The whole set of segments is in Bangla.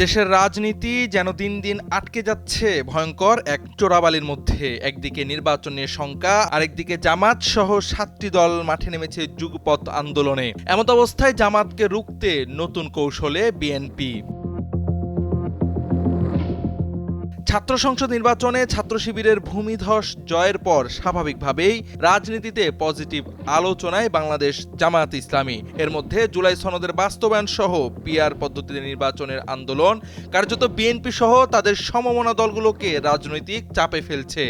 দেশের রাজনীতি যেন দিন দিন আটকে যাচ্ছে ভয়ঙ্কর এক চোরাবালির মধ্যে। একদিকে নির্বাচন নিয়ে শঙ্কা, আরেকদিকে জামাত সহ ৭টি দল মাঠে নেমেছে যুগপৎ আন্দোলনে। এমত অবস্থায় জামাতকে রুখতে নতুন কৌশলে বিএনপি। ছাত্র সংসদ নির্বাচনে ছাত্র শিবিরের ভূমিধস জয়ের পর স্বাভাবিকভাবেই রাজনীতিতে পজিটিভ আলোচনায় বাংলাদেশ জামায়াত ইসলামী। এর মধ্যে জুলাই সনদের বাস্তবায়ন সহ পিআর পদ্ধতিতে নির্বাচনের আন্দোলন কার্যত বিএনপি সহ তাদের সমমনা দলগুলোকে রাজনৈতিক চাপে ফেলছে।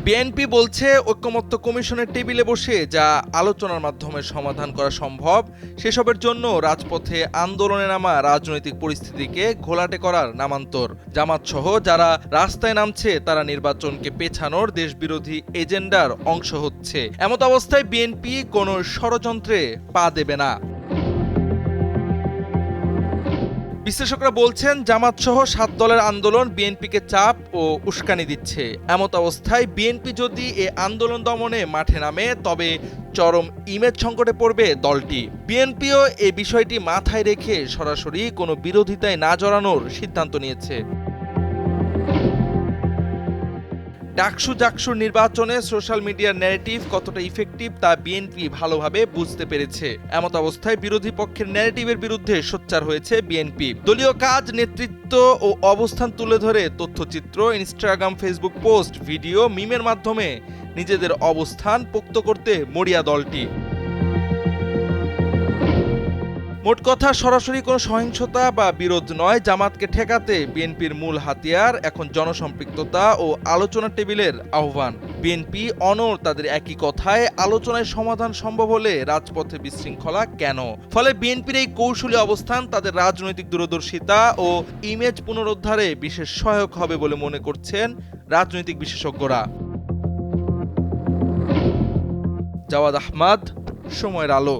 বিএনপি বলছে ঐকমত্য কমিশনের টেবিলে বসে যা আলোচনার মাধ্যমে সমাধান করা সম্ভব সেসবের জন্য রাজপথে আন্দোলনে নামা রাজনৈতিক পরিস্থিতিকে ঘোলাটে করার নামান্তর। জামাত সহ যারা রাস্তায় নামছে তারা নির্বাচনকে পেছানোর দেশবিরোধী এজেন্ডার অংশ হচ্ছে। এমত অবস্থায় বিএনপি কোনো ষড়যন্ত্রে পা দেবে না। বিশ্লেষকরা বলছেন জামাত সহ ৭ দলের আন্দোলন বিএনপিকে চাপ ও উস্কানি দিচ্ছে। এমত অবস্থায় বিএনপি যদি এ আন্দোলন দমনে মাঠে নামে তবে চরম ইমেজ সংকটে পড়বে দলটি। বিএনপিও এ বিষয়টি মাথায় রেখে সরাসরি কোনো বিরোধিতায় না জড়ানোর সিদ্ধান্ত নিয়েছে। ডাকসু জাকসুর নির্বাচনে সোশ্যাল মিডিয়ার ন্যারেটিভ কতটা ইফেক্টিভ তা বিএনপি ভালোভাবে বুঝতে পেরেছে। এমত অবস্থায় বিরোধী পক্ষের ন্যারেটিভের বিরুদ্ধে সোচ্চার হয়েছে বিএনপি। দলীয় কাজ, নেতৃত্ব ও অবস্থান তুলে ধরে তথ্যচিত্র, ইনস্টাগ্রাম, ফেসবুক পোস্ট, ভিডিও, মিমের মাধ্যমে নিজেদের অবস্থান পোক্ত করতে মরিয়া দলটি। মোট কথা, সরাসরি কোনো সহিংসতা বা বিরোধ নয়, জামাতকে ঠেকাতে বিএনপির মূল হাতিয়ার এখন জনসম্পৃক্ততা ও আলোচনা টেবিলের আহ্বান। বিএনপি অনড় তাদের একই কথায়, আলোচনায় সমাধান সম্ভব হলে রাজপথে বিশৃঙ্খলা কেন? ফলে বিএনপির এই কৌশলী অবস্থান তাদের রাজনৈতিক দূরদর্শিতা ও ইমেজ পুনরুদ্ধারে বিশেষ সহায়ক হবে বলে মনে করছেন রাজনৈতিক বিশেষজ্ঞরা। জাওয়াদ আহমদ, সময়ের আলো।